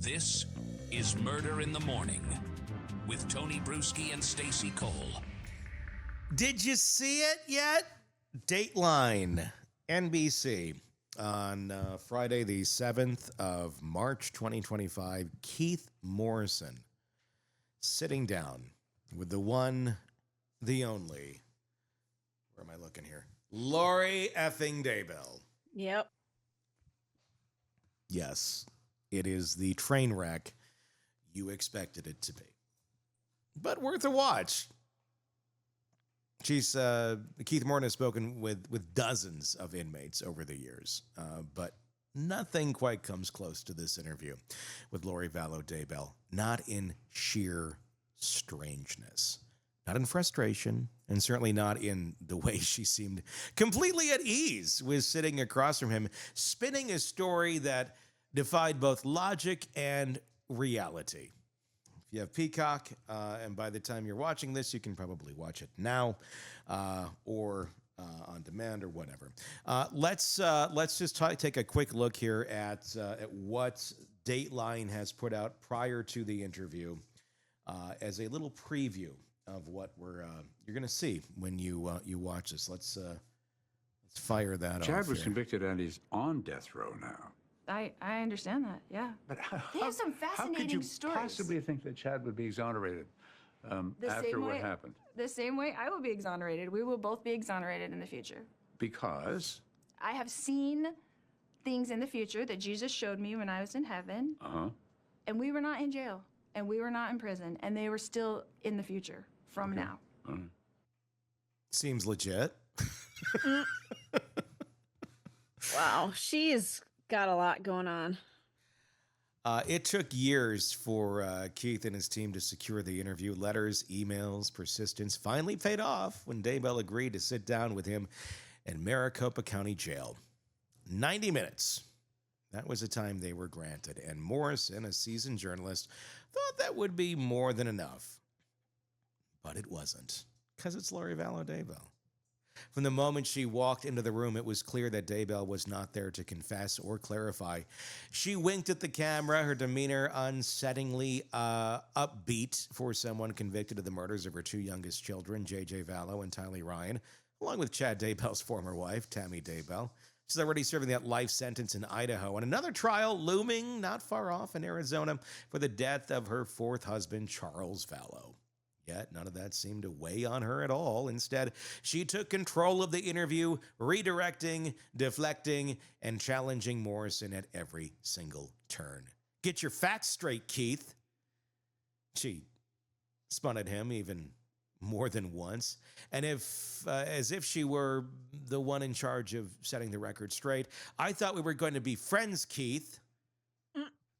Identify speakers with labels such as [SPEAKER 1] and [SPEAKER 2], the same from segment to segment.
[SPEAKER 1] This is Murder in the Morning with Tony Bruschi and Stacey Cole.
[SPEAKER 2] Did you see it yet? Dateline, NBC, on Friday the 7th of March 2025, Keith Morrison sitting down with the one, the only, where am I looking here? Lori effing Daybell.
[SPEAKER 3] Yep.
[SPEAKER 2] Yes, it is the train wreck you expected it to be, but worth a watch. She's Keith Morrison has spoken with dozens of inmates over the years, but nothing quite comes close to this interview with Lori Vallow Daybell. Not in sheer strangeness, not in frustration, and certainly not in the way she seemed completely at ease with sitting across from him, spinning a story that defied both logic and reality. If you have Peacock, and by the time you're watching this, you can probably watch it now, or on demand or whatever. Let's just take a quick look here at what Dateline has put out prior to the interview, as a little preview of what you're going to see when you watch this. Let's fire that off.
[SPEAKER 4] Chad was
[SPEAKER 2] here.
[SPEAKER 4] convicted and he's on death row now.
[SPEAKER 3] I understand that, yeah.
[SPEAKER 4] But
[SPEAKER 3] They have some fascinating
[SPEAKER 4] how could you
[SPEAKER 3] stories.
[SPEAKER 4] possibly think that Chad would be exonerated after what happened?
[SPEAKER 3] The same way I will be exonerated. We will both be exonerated in the future.
[SPEAKER 4] Because?
[SPEAKER 3] I have seen things in the future that Jesus showed me when I was in heaven. And we were not in jail. And we were not in prison. And they were still in the future from now.
[SPEAKER 2] Seems legit.
[SPEAKER 5] Wow, she's got a lot going on.
[SPEAKER 2] It took years for Keith and his team to secure the interview. Letters, emails, persistence finally paid off when Daybell agreed to sit down with him in Maricopa County Jail. 90 minutes. That was the time they were granted. And Morrison, a seasoned journalist, thought that would be more than enough. But it wasn't, because it's Lori Vallow Daybell. From the moment she walked into the room, it was clear that Daybell was not there to confess or clarify. She winked at the camera, her demeanor unsettlingly upbeat for someone convicted of the murders of her two youngest children, J.J. Vallow and Tylee Ryan, along with Chad Daybell's former wife, Tammy Daybell. She's already serving that life sentence in Idaho, and another trial looming not far off in Arizona for the death of her fourth husband, Charles Vallow. Yet none of that seemed to weigh on her at all. Instead, she took control of the interview, redirecting, deflecting, and challenging Morrison at every single turn. Get your facts straight, Keith. She spun at him even more than once, and as if she were the one in charge of setting the record straight. I thought we were going to be friends, Keith.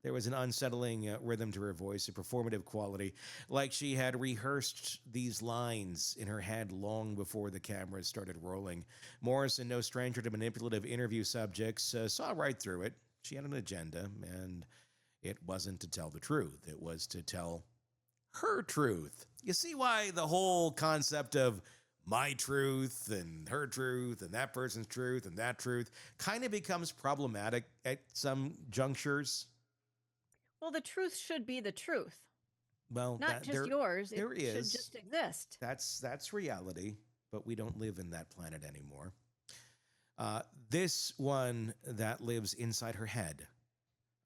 [SPEAKER 2] There was an unsettling rhythm to her voice, a performative quality, like she had rehearsed these lines in her head long before the cameras started rolling. Morrison, no stranger to manipulative interview subjects, saw right through it. She had an agenda, and it wasn't to tell the truth. It was to tell her truth. You see why the whole concept of my truth and her truth and that person's truth and that truth kind of becomes problematic at some junctures?
[SPEAKER 5] Well, the truth should be the truth.
[SPEAKER 2] Well,
[SPEAKER 5] not just yours. It should
[SPEAKER 2] is.
[SPEAKER 5] just exist.
[SPEAKER 2] That's reality, but we don't live in that planet anymore. This one that lives inside her head,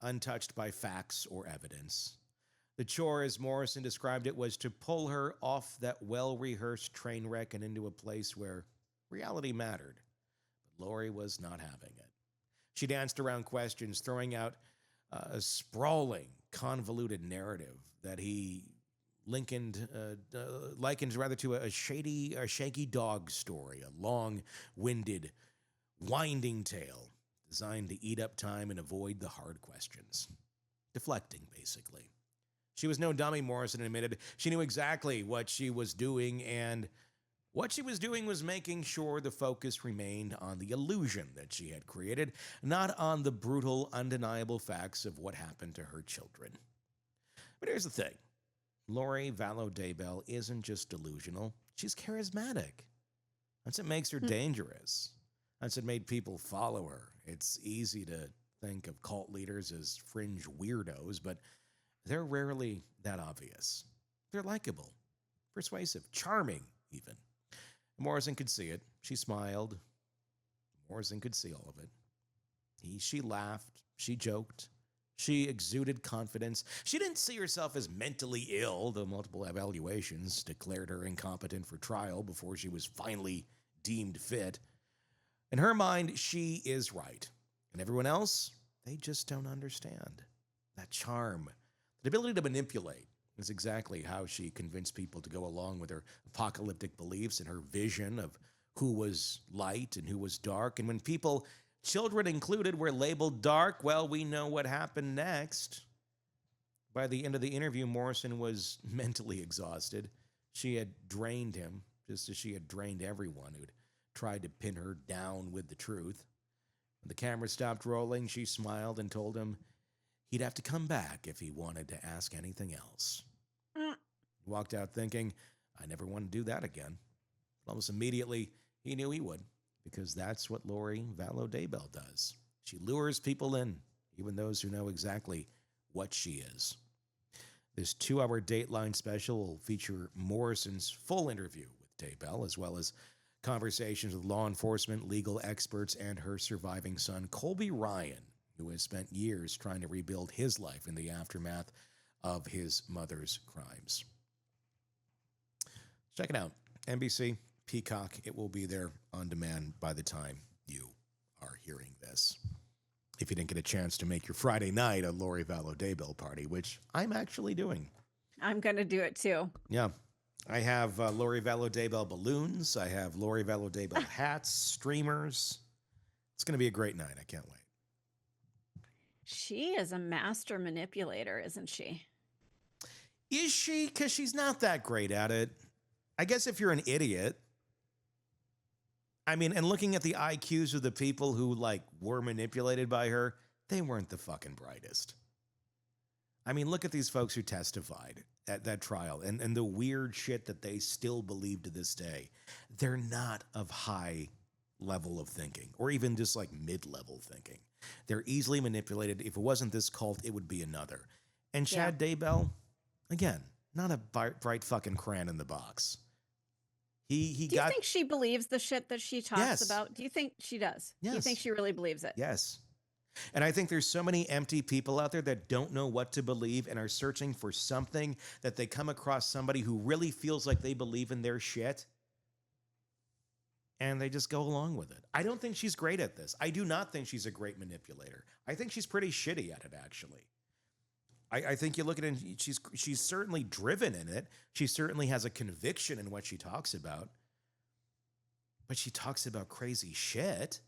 [SPEAKER 2] untouched by facts or evidence. The chore, as Morrison described it, was to pull her off that well-rehearsed train wreck and into a place where reality mattered. But Lori was not having it. She danced around questions, throwing out a sprawling, convoluted narrative that he likened rather to a shaky dog story, a long-winded, winding tale designed to eat up time and avoid the hard questions. Deflecting, basically. She was no dummy, Morrison admitted. She knew exactly what she was doing, and what she was doing was making sure the focus remained on the illusion that she had created, not on the brutal, undeniable facts of what happened to her children. But here's the thing. Lori Vallow Daybell isn't just delusional. She's charismatic. That's what makes her dangerous. That's what made people follow her. It's easy to think of cult leaders as fringe weirdos, but they're rarely that obvious. They're likable, persuasive, charming, even. Morrison could see it. She smiled. Morrison could see all of it. She laughed. She joked. She exuded confidence. She didn't see herself as mentally ill, though multiple evaluations declared her incompetent for trial before she was finally deemed fit. In her mind, she is right. And everyone else, they just don't understand. That charm, the ability to manipulate, is exactly how she convinced people to go along with her apocalyptic beliefs and her vision of who was light and who was dark. And when people, children included, were labeled dark, well, we know what happened next. By the end of the interview, Morrison was mentally exhausted. She had drained him, just as she had drained everyone who'd tried to pin her down with the truth. When the camera stopped rolling, she smiled and told him he'd have to come back if he wanted to ask anything else. He walked out thinking, I never want to do that again. Almost immediately, he knew he would, because that's what Lori Vallow Daybell does. She lures people in, even those who know exactly what she is. This 2-hour Dateline special will feature Morrison's full interview with Daybell, as well as conversations with law enforcement, legal experts, and her surviving son, Colby Ryan, who has spent years trying to rebuild his life in the aftermath of his mother's crimes. Check it out. NBC, Peacock. It will be there on demand by the time you are hearing this. If you didn't get a chance to make your Friday night a Lori Vallow Daybell party, which I'm actually doing.
[SPEAKER 5] I'm going to do it too.
[SPEAKER 2] Yeah. I have Lori Vallow Daybell balloons. I have Lori Vallow Daybell hats, streamers. It's going to be a great night. I can't wait.
[SPEAKER 5] She is a master manipulator, isn't she?
[SPEAKER 2] Is she? Because she's not that great at it. I guess if you're an idiot. I mean, and looking at the IQs of the people who, were manipulated by her, they weren't the fucking brightest. I mean, look at these folks who testified at that trial and the weird shit that they still believe to this day. They're not of high level of thinking, or even just mid-level thinking. They're easily manipulated. If it wasn't this cult, it would be another. And Chad Daybell, again, not a bright fucking crayon in the box. Do you
[SPEAKER 5] think she believes the shit that she talks about? Do you think she does?
[SPEAKER 2] Yes.
[SPEAKER 5] Do you think she really believes it?
[SPEAKER 2] Yes. And I think there's so many empty people out there that don't know what to believe and are searching for something, that they come across somebody who really feels like they believe in their shit, and they just go along with it. I don't think she's great at this. I do not think she's a great manipulator. I think she's pretty shitty at it, actually. I think you look at it, and she's certainly driven in it. She certainly has a conviction in what she talks about. But she talks about crazy shit.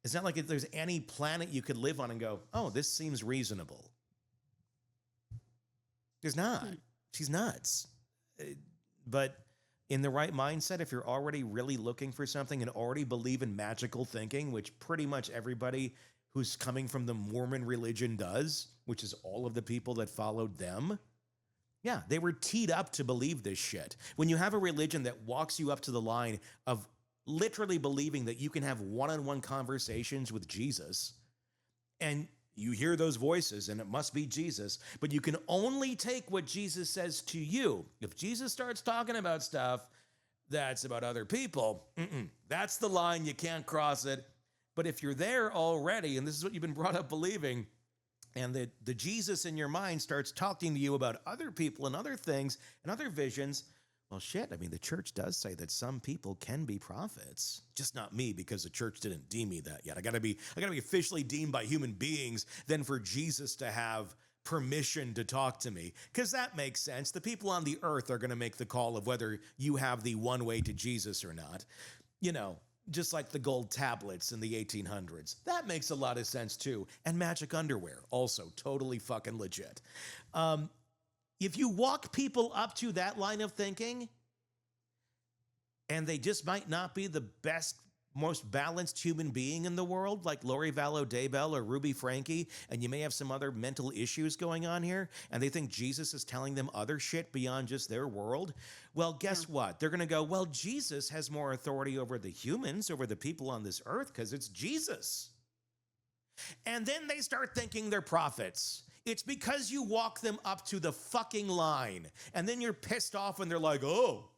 [SPEAKER 2] It's not like there's any planet you could live on and go, oh, this seems reasonable. There's not. She's nuts. But in the right mindset, if you're already really looking for something and already believe in magical thinking, which pretty much everybody who's coming from the Mormon religion does, which is all of the people that followed them. Yeah, they were teed up to believe this shit. When you have a religion that walks you up to the line of literally believing that you can have one-on-one conversations with Jesus, and you hear those voices and it must be Jesus, but you can only take what Jesus says to you. If Jesus starts talking about stuff that's about other people, that's the line, you can't cross it. But if you're there already, and this is what you've been brought up believing, and the Jesus in your mind starts talking to you about other people and other things and other visions, well, shit, I mean, the church does say that some people can be prophets. Just not me, because the church didn't deem me that yet. I gotta be officially deemed by human beings, then for Jesus to have permission to talk to me, because that makes sense. The people on the earth are going to make the call of whether you have the one way to Jesus or not. You know, just like the gold tablets in the 1800s. That makes a lot of sense too. And magic underwear, also totally fucking legit. If you walk people up to that line of thinking, and they just might not be the best, most balanced human being in the world, like Lori Vallow Daybell or Ruby Franke, and you may have some other mental issues going on here, and they think Jesus is telling them other shit beyond just their world, well, guess what? They're going to go, well, Jesus has more authority over the humans, over the people on this earth, because it's Jesus. And then they start thinking they're prophets. It's because you walk them up to the fucking line. And then you're pissed off when they're like, oh,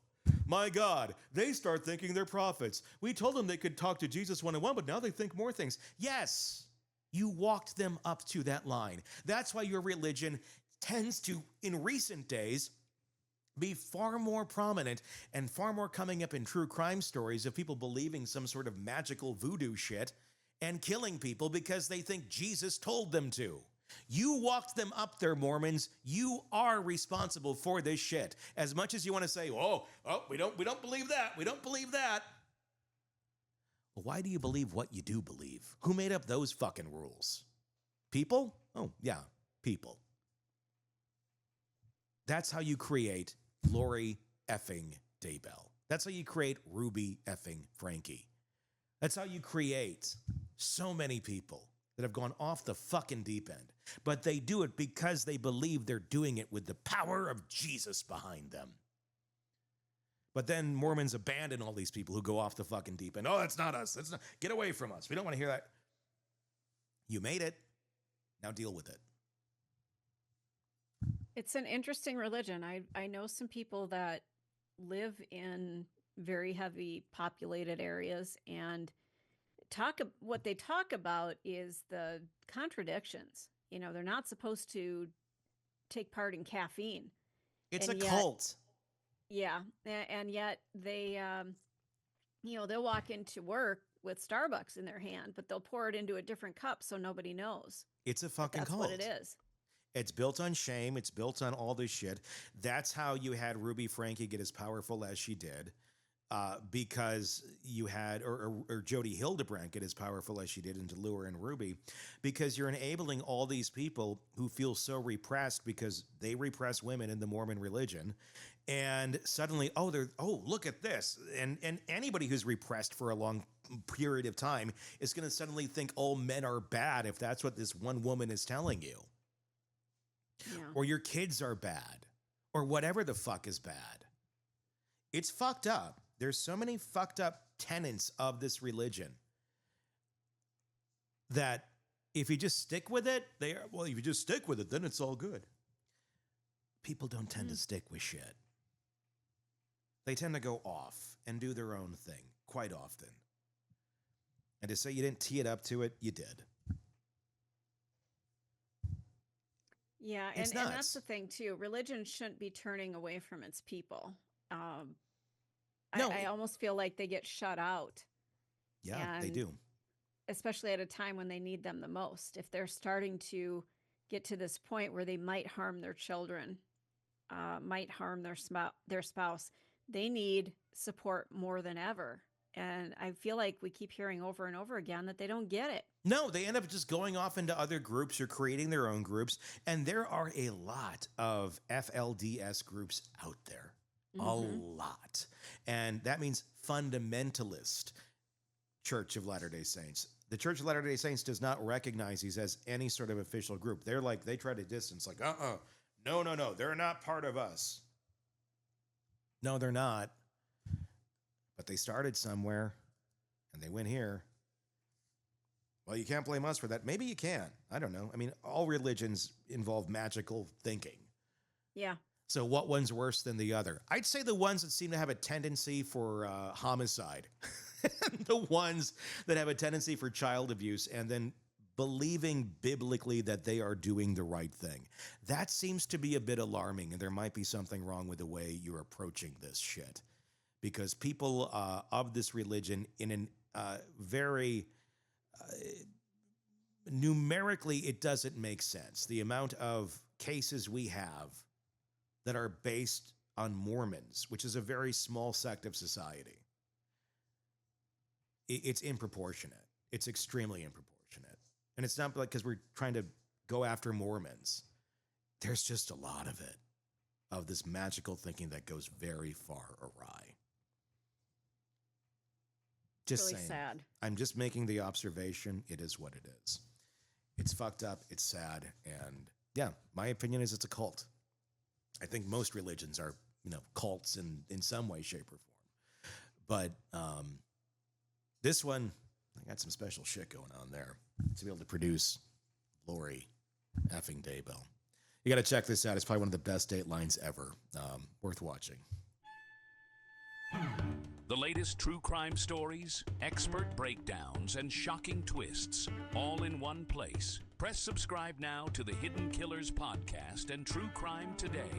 [SPEAKER 2] my God, they start thinking they're prophets. We told them they could talk to Jesus one-on-one, but now they think more things. Yes, you walked them up to that line. That's why your religion tends to, in recent days, be far more prominent and far more coming up in true crime stories of people believing some sort of magical voodoo shit and killing people because they think Jesus told them to. You walked them up there, Mormons. You are responsible for this shit. As much as you want to say, oh, we don't believe that. We don't believe that. Well, why do you believe what you do believe? Who made up those fucking rules? People? Oh, yeah, people. That's how you create Lori effing Daybell. That's how you create Ruby effing Frankie. That's how you create so many people that have gone off the fucking deep end. But they do it because they believe they're doing it with the power of Jesus behind them. But then Mormons abandon all these people who go off the fucking deep end. Oh, that's not us. That's not. Get away from us. We don't want to hear that. You made it. Now deal with it.
[SPEAKER 5] It's an interesting religion. I know some people that live in very heavy populated areas, and what they talk about is the contradictions. You know, they're not supposed to take part in caffeine.
[SPEAKER 2] It's
[SPEAKER 5] and
[SPEAKER 2] a cult.
[SPEAKER 5] Yeah. And yet they, they'll walk into work with Starbucks in their hand, but they'll pour it into a different cup so nobody knows.
[SPEAKER 2] It's a fucking cult.
[SPEAKER 5] That's what it is.
[SPEAKER 2] It's built on shame. It's built on all this shit. That's how you had Ruby Frankie get as powerful as she did, because you had, or Jody Hildebrandt get as powerful as she did into Lure and Ruby, because you're enabling all these people who feel so repressed because they repress women in the Mormon religion. And suddenly, look at this. And anybody who's repressed for a long period of time is going to suddenly think all men are bad if that's what this one woman is telling you.
[SPEAKER 5] Yeah.
[SPEAKER 2] Or your kids are bad, or whatever the fuck is bad. It's fucked up. There's so many fucked up tenets of this religion that if you just stick with it, if you just stick with it, then it's all good. People don't tend to stick with shit. They tend to go off and do their own thing quite often. And to say you didn't tee it up to it, you did.
[SPEAKER 5] Yeah, and that's the thing too. Religion shouldn't be turning away from its people.
[SPEAKER 2] No.
[SPEAKER 5] I almost feel like they get shut out.
[SPEAKER 2] Yeah, they do.
[SPEAKER 5] Especially at a time when they need them the most. If they're starting to get to this point where they might harm their children, might harm their spouse, they need support more than ever. And I feel like we keep hearing over and over again that they don't get it.
[SPEAKER 2] No, they end up just going off into other groups or creating their own groups. And there are a lot of FLDS groups out there. Mm-hmm. A lot. And that means fundamentalist Church of Latter-day Saints. The Church of Latter-day Saints does not recognize these as any sort of official group. They're like, they try to distance, like, no, they're not part of us. No, they're not. But they started somewhere, and they went here. Well, you can't blame us for that. Maybe you can. I don't know. I mean, all religions involve magical thinking.
[SPEAKER 5] Yeah.
[SPEAKER 2] So what one's worse than the other? I'd say the ones that seem to have a tendency for homicide. The ones that have a tendency for child abuse and then believing biblically that they are doing the right thing. That seems to be a bit alarming, and there might be something wrong with the way you're approaching this shit. Because people of this religion, in a very numerically, it doesn't make sense. The amount of cases we have that are based on Mormons, which is a very small sect of society, it's improportionate. It's extremely improportionate. And it's not like because we're trying to go after Mormons. There's just a lot of it, of this magical thinking that goes very far awry. Just
[SPEAKER 5] really
[SPEAKER 2] saying.
[SPEAKER 5] Sad.
[SPEAKER 2] I'm just making the observation. It is what it is. It's fucked up. It's sad. And yeah, my opinion is it's a cult. I think most religions are, cults in some way, shape, or form. But this one, I got some special shit going on there. to be able to produce Lori effing Daybell. You got to check this out. It's probably one of the best Datelines ever. Worth watching.
[SPEAKER 1] The latest true crime stories, expert breakdowns, and shocking twists, all in one place. Press subscribe now to the Hidden Killers podcast and True Crime Today.